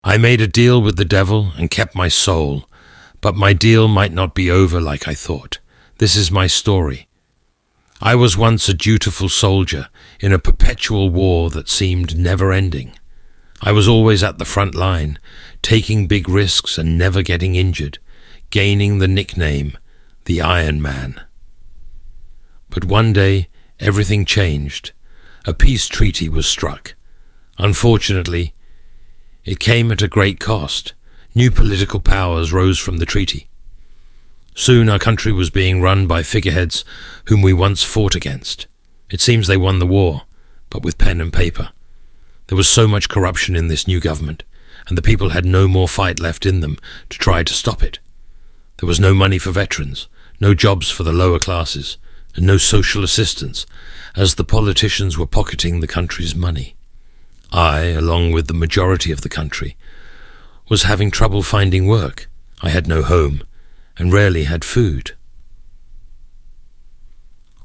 I made a deal with the devil and kept my soul, but my deal might not be over like I thought. This is my story. I was once a dutiful soldier in a perpetual war that seemed never-ending. I was always at the front line, taking big risks and never getting injured, gaining the nickname, the Iron Man. But one day, everything changed. A peace treaty was struck. Unfortunately, it came at a great cost. New political powers rose from the treaty. Soon our country was being run by figureheads whom we once fought against. It seems they won the war, but with pen and paper. There was so much corruption in this new government, and the people had no more fight left in them to try to stop it. There was no money for veterans, no jobs for the lower classes, and no social assistance, as the politicians were pocketing the country's money. I, along with the majority of the country, was having trouble finding work. I had no home, and rarely had food.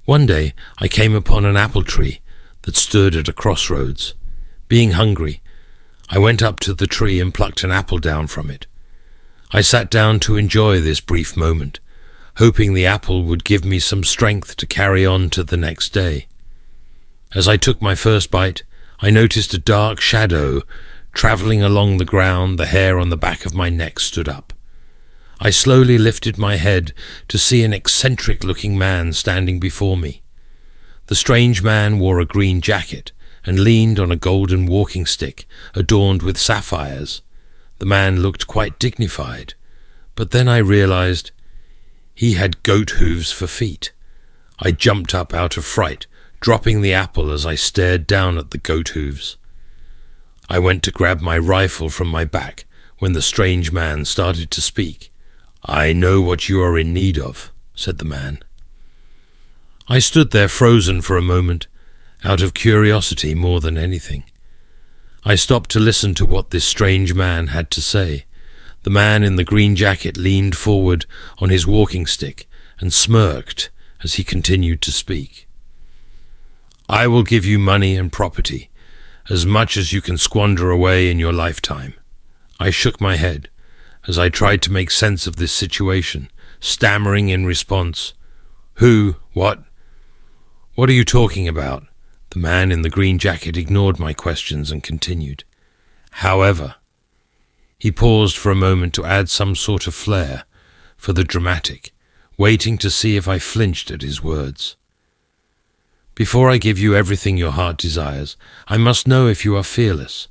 One day I came upon an apple tree that stood at a crossroads. Being hungry, I went up to the tree and plucked an apple down from it. I sat down to enjoy this brief moment, hoping the apple would give me some strength to carry on to the next day. As I took my first bite, I noticed a dark shadow travelling along the ground. The hair on the back of my neck stood up. I slowly lifted my head to see an eccentric-looking man standing before me. The strange man wore a green jacket and leaned on a golden walking stick adorned with sapphires. The man looked quite dignified, but then I realized he had goat hooves for feet. I jumped up out of fright, dropping the apple as I stared down at the goat hooves. I went to grab my rifle from my back when the strange man started to speak. "I know what you are in need of," said the man. I stood there frozen for a moment, out of curiosity more than anything. I stopped to listen to what this strange man had to say. The man in the green jacket leaned forward on his walking stick and smirked as he continued to speak. "I will give you money and property, as much as you can squander away in your lifetime." I shook my head as I tried to make sense of this situation, stammering in response. "Who? What? What are you talking about?" The man in the green jacket ignored my questions and continued. "However," he paused for a moment to add some sort of flair for the dramatic, waiting to see if I flinched at his words. "Before I give you everything your heart desires, I must know if you are fearless.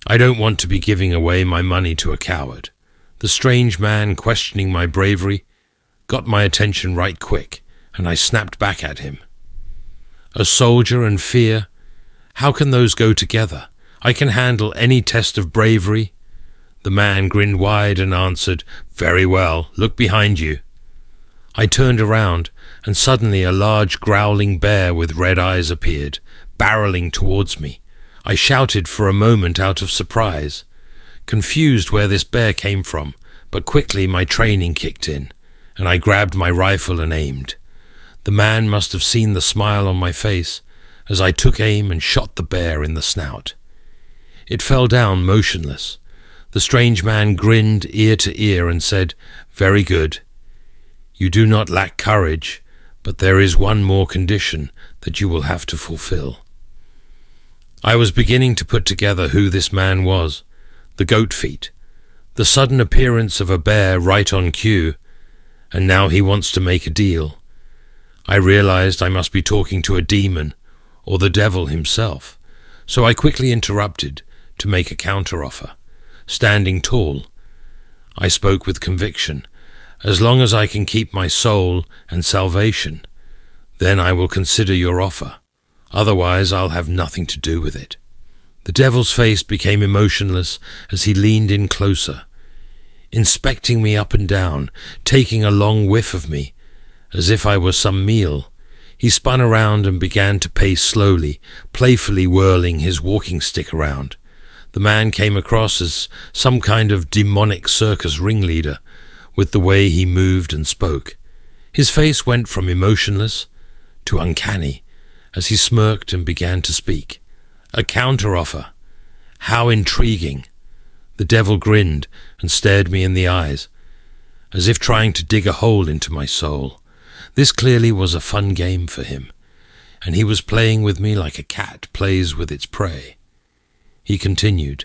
I don't want to be giving away my money to a coward." The strange man questioning my bravery got my attention right quick, and I snapped back at him. "A soldier and fear? How can those go together? I can handle any test of bravery." The man grinned wide and answered, "Very well, look behind you." I turned around, and suddenly a large growling bear with red eyes appeared, barreling towards me. I shouted for a moment out of surprise, confused where this bear came from, but quickly my training kicked in, and I grabbed my rifle and aimed. The man must have seen the smile on my face as I took aim and shot the bear in the snout. It fell down motionless. The strange man grinned ear to ear and said, "Very good. You do not lack courage, but there is one more condition that you will have to fulfill." I was beginning to put together who this man was. The goat feet, the sudden appearance of a bear right on cue, and now he wants to make a deal. I realized I must be talking to a demon or the devil himself, so I quickly interrupted to make a counteroffer. Standing tall, I spoke with conviction. "As long as I can keep my soul and salvation, then I will consider your offer. Otherwise, I'll have nothing to do with it." The devil's face became emotionless as he leaned in closer, inspecting me up and down, taking a long whiff of me, as if I were some meal. He spun around and began to pace slowly, playfully whirling his walking stick around. The man came across as some kind of demonic circus ringleader, with the way he moved and spoke. His face went from emotionless to uncanny as he smirked and began to speak. "A counteroffer? How intriguing." The devil grinned and stared me in the eyes, as if trying to dig a hole into my soul. This clearly was a fun game for him, and he was playing with me like a cat plays with its prey. He continued,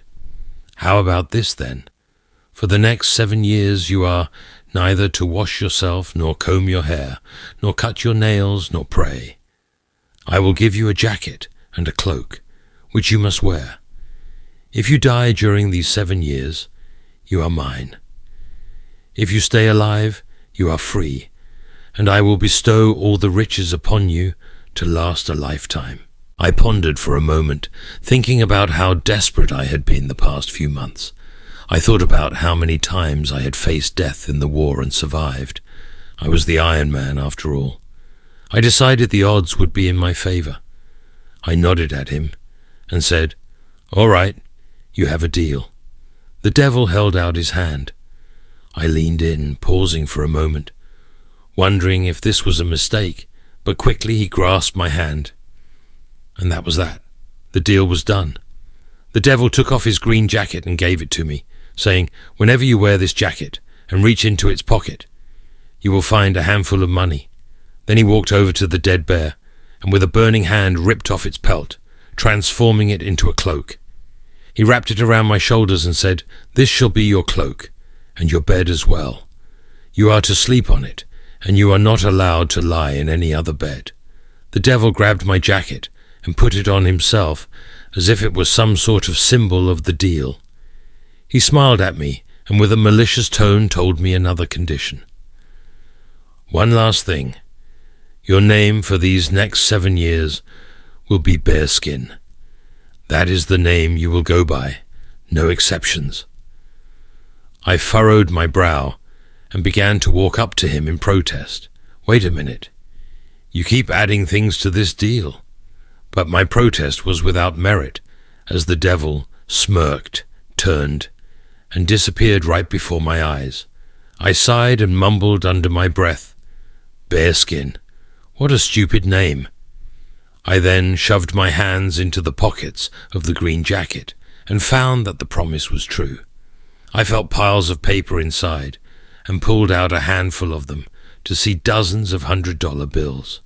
"How about this then? For the next 7 years you are neither to wash yourself, nor comb your hair, nor cut your nails, nor pray. I will give you a jacket and a cloak, which you must wear. If you die during these 7 years, you are mine. If you stay alive, you are free, and I will bestow all the riches upon you to last a lifetime." I pondered for a moment, thinking about how desperate I had been the past few months. I thought about how many times I had faced death in the war and survived. I was the Iron Man after all. I decided the odds would be in my favor. I nodded at him and said, "All right, you have a deal." The devil held out his hand. I leaned in, pausing for a moment, wondering if this was a mistake, but quickly he grasped my hand. And that was that. The deal was done. The devil took off his green jacket and gave it to me, saying, "Whenever you wear this jacket and reach into its pocket, you will find a handful of money." Then he walked over to the dead bear and with a burning hand ripped off its pelt, transforming it into a cloak. He wrapped it around my shoulders and said, "This shall be your cloak, and your bed as well. You are to sleep on it, and you are not allowed to lie in any other bed." The devil grabbed my jacket and put it on himself as if it was some sort of symbol of the deal. He smiled at me and with a malicious tone told me another condition. "One last thing. Your name for these next 7 years will be Bearskin. That is the name you will go by, no exceptions." I furrowed my brow and began to walk up to him in protest. "Wait a minute. You keep adding things to this deal." But my protest was without merit, as the devil smirked, turned, and disappeared right before my eyes. I sighed and mumbled under my breath, "Bearskin, what a stupid name." I then shoved my hands into the pockets of the green jacket and found that the promise was true. I felt piles of paper inside and pulled out a handful of them to see dozens of $100 bills.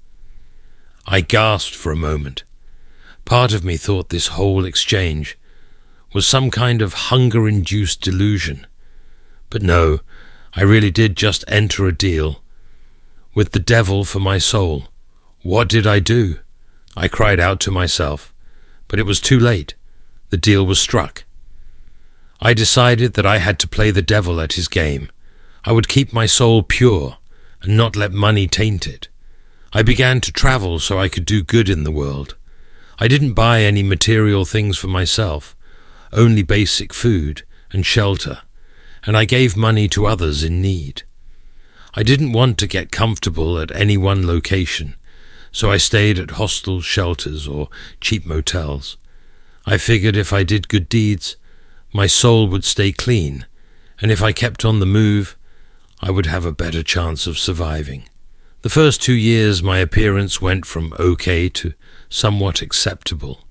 I gasped for a moment. Part of me thought this whole exchange was some kind of hunger-induced delusion. But no, I really did just enter a deal with the devil for my soul. What did I do? I cried out to myself, but it was too late. The deal was struck. I decided that I had to play the devil at his game. I would keep my soul pure and not let money taint it. I began to travel so I could do good in the world. I didn't buy any material things for myself, only basic food and shelter, and I gave money to others in need. I didn't want to get comfortable at any one location, so I stayed at hostels, shelters, or cheap motels. I figured if I did good deeds, my soul would stay clean, and if I kept on the move, I would have a better chance of surviving. The first 2 years my appearance went from okay to somewhat acceptable.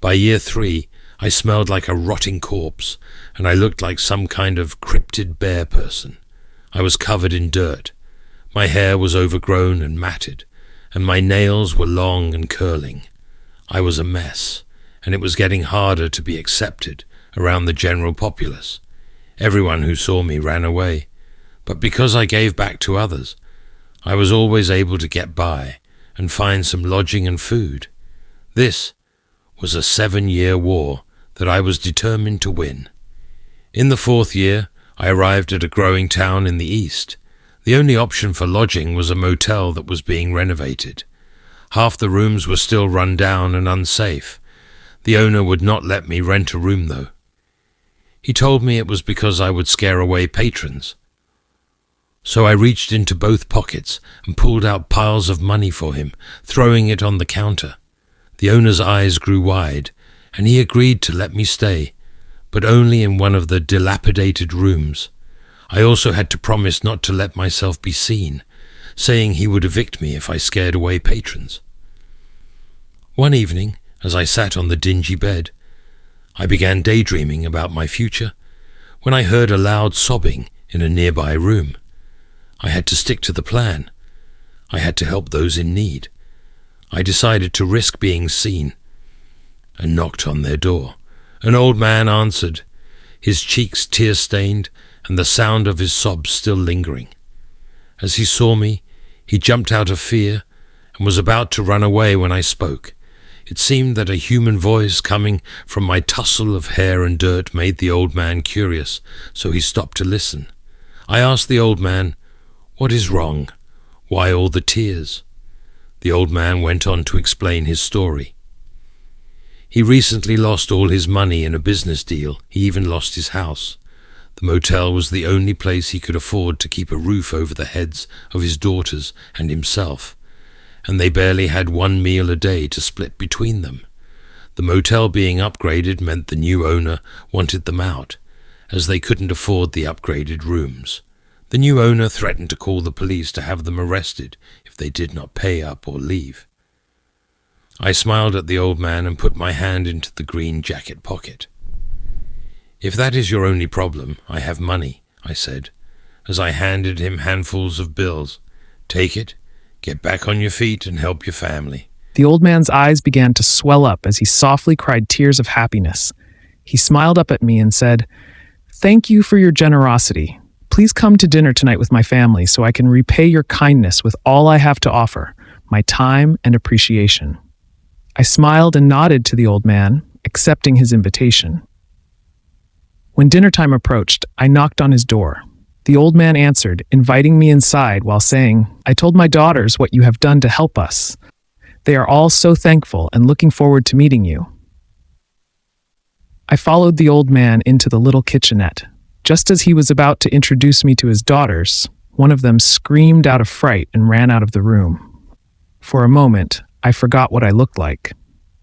By year 3, I smelled like a rotting corpse, and I looked like some kind of cryptid bear person. I was covered in dirt. My hair was overgrown and matted, and my nails were long and curling. I was a mess, and it was getting harder to be accepted around the general populace. Everyone who saw me ran away, but because I gave back to others, I was always able to get by and find some lodging and food. This was a 7-year war that I was determined to win. In the 4th year, I arrived at a growing town in the east. The only option for lodging was a motel that was being renovated. Half the rooms were still run down and unsafe. The owner would not let me rent a room, though. He told me it was because I would scare away patrons. So I reached into both pockets and pulled out piles of money for him, throwing it on the counter. The owner's eyes grew wide, and he agreed to let me stay, but only in one of the dilapidated rooms. I also had to promise not to let myself be seen, saying he would evict me if I scared away patrons. One evening, as I sat on the dingy bed, I began daydreaming about my future when I heard a loud sobbing in a nearby room. I had to stick to the plan. I had to help those in need. I decided to risk being seen and knocked on their door. An old man answered, his cheeks tear-stained and the sound of his sobs still lingering. As he saw me, he jumped out of fear and was about to run away when I spoke. It seemed that a human voice coming from my tussle of hair and dirt made the old man curious, so he stopped to listen. I asked the old man, "What is wrong? Why all the tears?" The old man went on to explain his story. He recently lost all his money in a business deal. He even lost his house. The motel was the only place he could afford to keep a roof over the heads of his daughters and himself, and they barely had one meal a day to split between them. The motel being upgraded meant the new owner wanted them out, as they couldn't afford the upgraded rooms. The new owner threatened to call the police to have them arrested if they did not pay up or leave. I smiled at the old man and put my hand into the green jacket pocket. "If that is your only problem, I have money," I said, as I handed him handfuls of bills. "Take it, get back on your feet, and help your family." The old man's eyes began to swell up as he softly cried tears of happiness. He smiled up at me and said, "Thank you for your generosity. Please come to dinner tonight with my family so I can repay your kindness with all I have to offer, my time and appreciation." I smiled and nodded to the old man, accepting his invitation. When dinner time approached, I knocked on his door. The old man answered, inviting me inside while saying, "I told my daughters what you have done to help us. They are all so thankful and looking forward to meeting you." I followed the old man into the little kitchenette. Just as he was about to introduce me to his daughters, one of them screamed out of fright and ran out of the room. For a moment, I forgot what I looked like.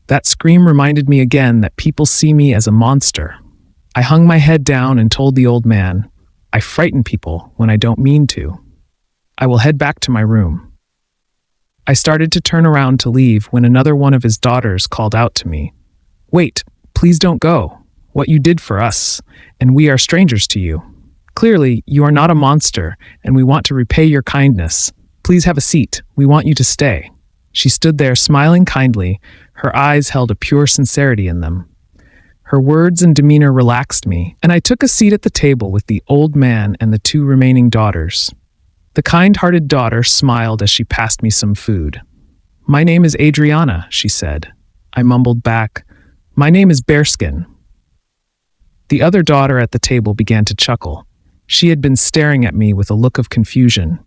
That scream reminded me again that people see me as a monster. I hung my head down and told the old man, "I frighten people when I don't mean to. I will head back to my room." I started to turn around to leave when another one of his daughters called out to me, "Wait, please don't go. What you did for us, and we are strangers to you. Clearly, you are not a monster, and we want to repay your kindness. Please have a seat. We want you to stay." She stood there smiling kindly. Her eyes held a pure sincerity in them. Her words and demeanor relaxed me, and I took a seat at the table with the old man and the two remaining daughters. The kind-hearted daughter smiled as she passed me some food. "My name is Adriana," she said. I mumbled back, "My name is Bearskin." The other daughter at the table began to chuckle. She had been staring at me with a look of confusion.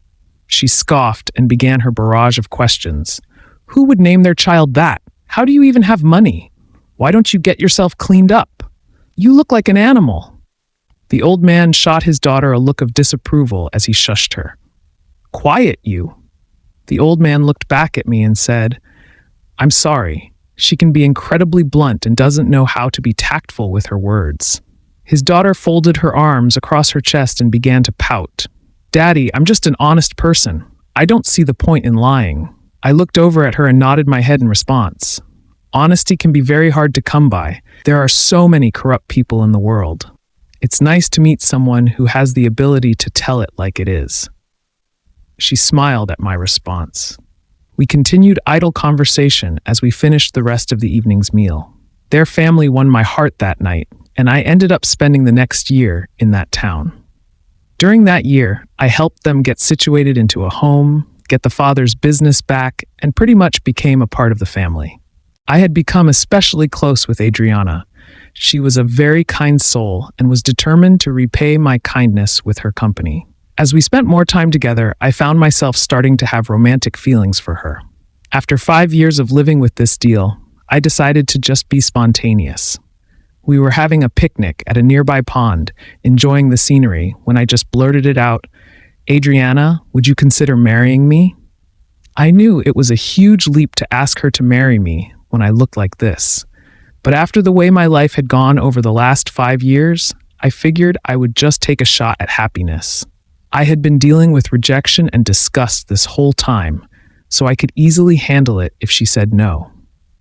She scoffed and began her barrage of questions. "Who would name their child that? How do you even have money? Why don't you get yourself cleaned up? You look like an animal." The old man shot his daughter a look of disapproval as he shushed her. "Quiet, you." The old man looked back at me and said, "I'm sorry. She can be incredibly blunt and doesn't know how to be tactful with her words." His daughter folded her arms across her chest and began to pout. "Daddy, I'm just an honest person. I don't see the point in lying." I looked over at her and nodded my head in response. Honesty can be very hard to come by. There are so many corrupt people in the world. It's nice to meet someone who has the ability to tell it like it is. She smiled at my response. We continued idle conversation as we finished the rest of the evening's meal. Their family won my heart that night, and I ended up spending the next year in that town. During that year, I helped them get situated into a home, get the father's business back, and pretty much became a part of the family. I had become especially close with Adriana. She was a very kind soul and was determined to repay my kindness with her company. As we spent more time together, I found myself starting to have romantic feelings for her. After 5 years of living with this deal, I decided to just be spontaneous. We were having a picnic at a nearby pond, enjoying the scenery, when I just blurted it out, "Adriana, would you consider marrying me?" I knew it was a huge leap to ask her to marry me when I looked like this. But after the way my life had gone over the last 5 years, I figured I would just take a shot at happiness. I had been dealing with rejection and disgust this whole time, so I could easily handle it if she said no.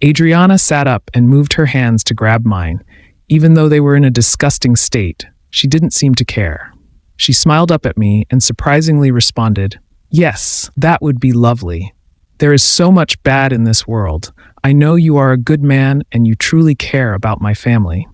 Adriana sat up and moved her hands to grab mine. Even though they were in a disgusting state, She didn't seem to care. She smiled up at me and surprisingly responded, "Yes, that would be lovely. There is so much bad in this world. I know you are a good man and you truly care about my family."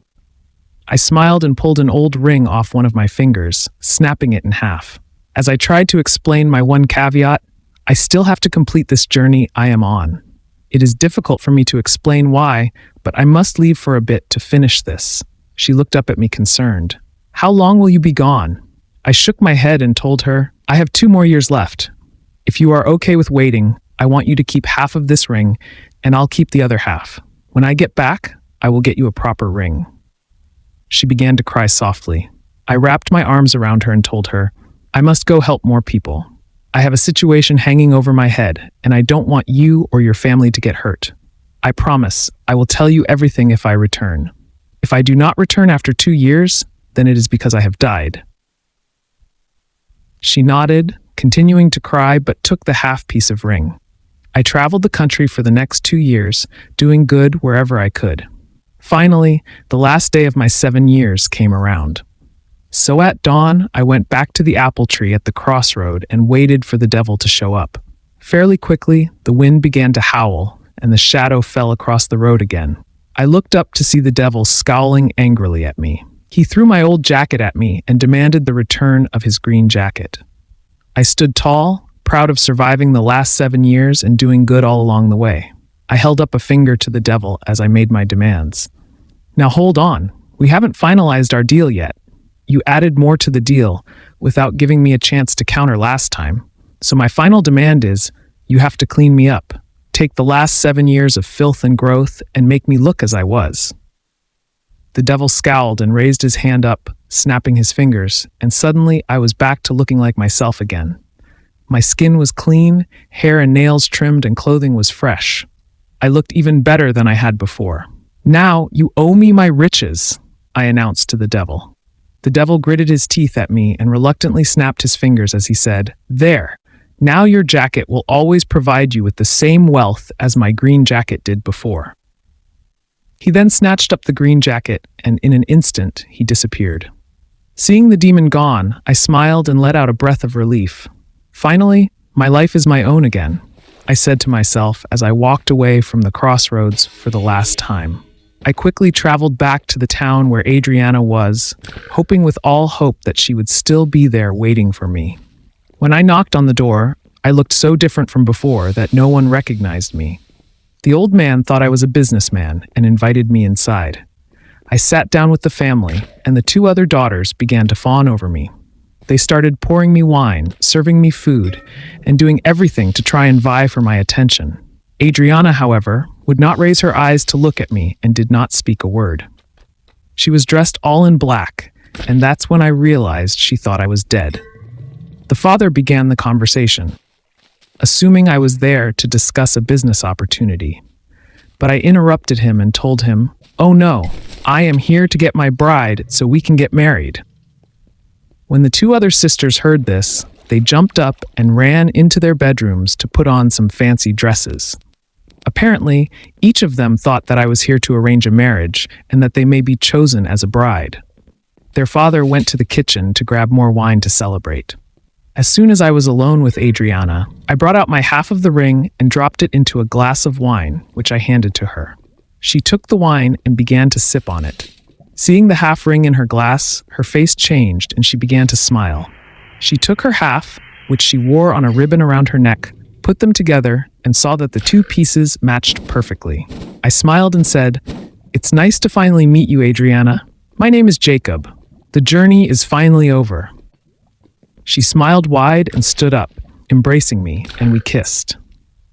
I smiled and pulled an old ring off one of my fingers, snapping it in half. As I tried to explain my one caveat, I still have to complete this journey I am on. It is difficult for me to explain why, but I must leave for a bit to finish this. She looked up at me concerned. "How long will you be gone?" I shook my head and told her, "I have 2 more years left. If you are okay with waiting, I want you to keep half of this ring, and I'll keep the other half. When I get back, I will get you a proper ring." She began to cry softly. I wrapped my arms around her and told her, "I must go help more people. I have a situation hanging over my head, and I don't want you or your family to get hurt. I promise, I will tell you everything if I return. If I do not return after 2 years, then it is because I have died." She nodded, continuing to cry, but took the half piece of ring. I traveled the country for the next 2 years, doing good wherever I could. Finally, the last day of my 7 years came around. So at dawn, I went back to the apple tree at the crossroad and waited for the devil to show up. Fairly quickly, the wind began to howl, and the shadow fell across the road again. I looked up to see the devil scowling angrily at me. He threw my old jacket at me and demanded the return of his green jacket. I stood tall, proud of surviving the last 7 years and doing good all along the way. I held up a finger to the devil as I made my demands. "Now hold on, we haven't finalized our deal yet. You added more to the deal without giving me a chance to counter last time. So my final demand is, you have to clean me up. Take the last 7 years of filth and growth and make me look as I was." The devil scowled and raised his hand up, snapping his fingers, and suddenly I was back to looking like myself again. My skin was clean, hair and nails trimmed, and clothing was fresh. I looked even better than I had before. "Now you owe me my riches," I announced to the devil. The devil gritted his teeth at me and reluctantly snapped his fingers as he said, "There, now your jacket will always provide you with the same wealth as my green jacket did before." He then snatched up the green jacket, and in an instant, he disappeared. Seeing the demon gone, I smiled and let out a breath of relief. Finally, my life is my own again, I said to myself as I walked away from the crossroads for the last time. I quickly traveled back to the town where Adriana was, hoping with all hope that she would still be there waiting for me. When I knocked on the door, I looked so different from before that no one recognized me. The old man thought I was a businessman and invited me inside. I sat down with the family, and the 2 other daughters began to fawn over me. They started pouring me wine, serving me food, and doing everything to try and vie for my attention. Adriana, however, would not raise her eyes to look at me and did not speak a word. She was dressed all in black, and that's when I realized she thought I was dead. The father began the conversation, assuming I was there to discuss a business opportunity. But I interrupted him and told him, "Oh no, I am here to get my bride so we can get married." When the 2 other sisters heard this, they jumped up and ran into their bedrooms to put on some fancy dresses. Apparently, each of them thought that I was here to arrange a marriage and that they may be chosen as a bride. Their father went to the kitchen to grab more wine to celebrate. As soon as I was alone with Adriana, I brought out my half of the ring and dropped it into a glass of wine, which I handed to her. She took the wine and began to sip on it. Seeing the half ring in her glass, her face changed and she began to smile. She took her half, which she wore on a ribbon around her neck, put them together, and saw that the 2 pieces matched perfectly. I smiled and said, "It's nice to finally meet you, Adriana. My name is Jacob. The journey is finally over." She smiled wide and stood up, embracing me, and we kissed.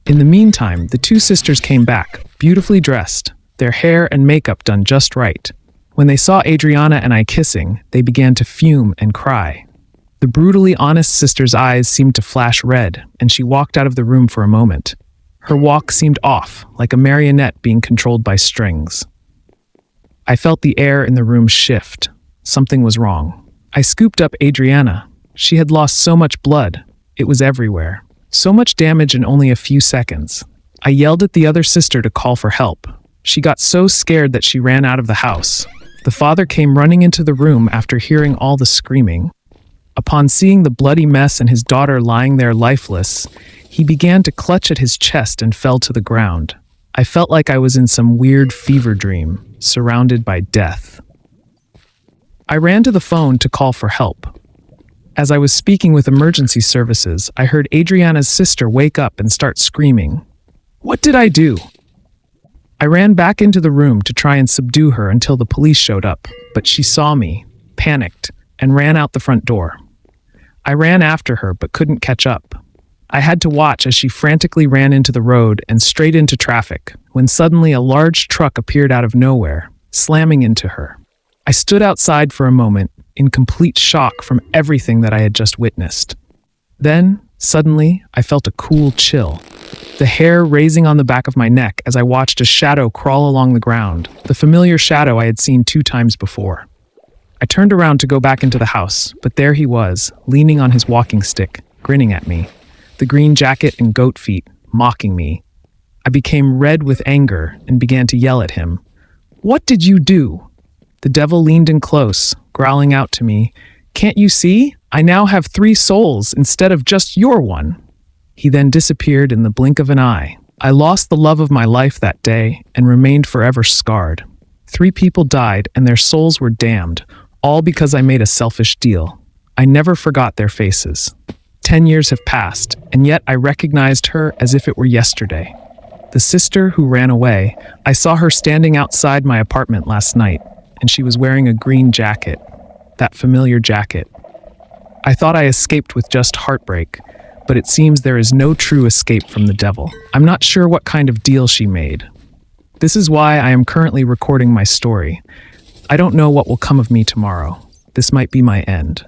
In the meantime, the 2 sisters came back, beautifully dressed, their hair and makeup done just right. When they saw Adriana and I kissing, they began to fume and cry. The brutally honest sister's eyes seemed to flash red, and she walked out of the room for a moment. Her walk seemed off, like a marionette being controlled by strings. I felt the air in the room shift. Something was wrong. I scooped up Adriana. She had lost so much blood. It was everywhere. So much damage in only a few seconds. I yelled at the other sister to call for help. She got so scared that she ran out of the house. The father came running into the room after hearing all the screaming. Upon seeing the bloody mess and his daughter lying there lifeless, he began to clutch at his chest and fell to the ground. I felt like I was in some weird fever dream, surrounded by death. I ran to the phone to call for help. As I was speaking with emergency services, I heard Adriana's sister wake up and start screaming. What did I do? I ran back into the room to try and subdue her until the police showed up, but she saw me, panicked, and ran out the front door. I ran after her but couldn't catch up. I had to watch as she frantically ran into the road and straight into traffic, when suddenly a large truck appeared out of nowhere, slamming into her. I stood outside for a moment, in complete shock from everything that I had just witnessed. Then, suddenly, I felt a cool chill, the hair raising on the back of my neck as I watched a shadow crawl along the ground, the familiar shadow I had seen 2 times before. I turned around to go back into the house, but there he was, leaning on his walking stick, grinning at me, the green jacket and goat feet, mocking me. I became red with anger and began to yell at him. What did you do? The devil leaned in close, growling out to me, Can't you see? I now have 3 souls instead of just your one. He then disappeared in the blink of an eye. I lost the love of my life that day and remained forever scarred. 3 people died and their souls were damned, all because I made a selfish deal. I never forgot their faces. 10 years have passed, and yet I recognized her as if it were yesterday. The sister who ran away, I saw her standing outside my apartment last night, and she was wearing a green jacket, that familiar jacket. I thought I escaped with just heartbreak, but it seems there is no true escape from the devil. I'm not sure what kind of deal she made. This is why I am currently recording my story. I don't know what will come of me tomorrow. This might be my end.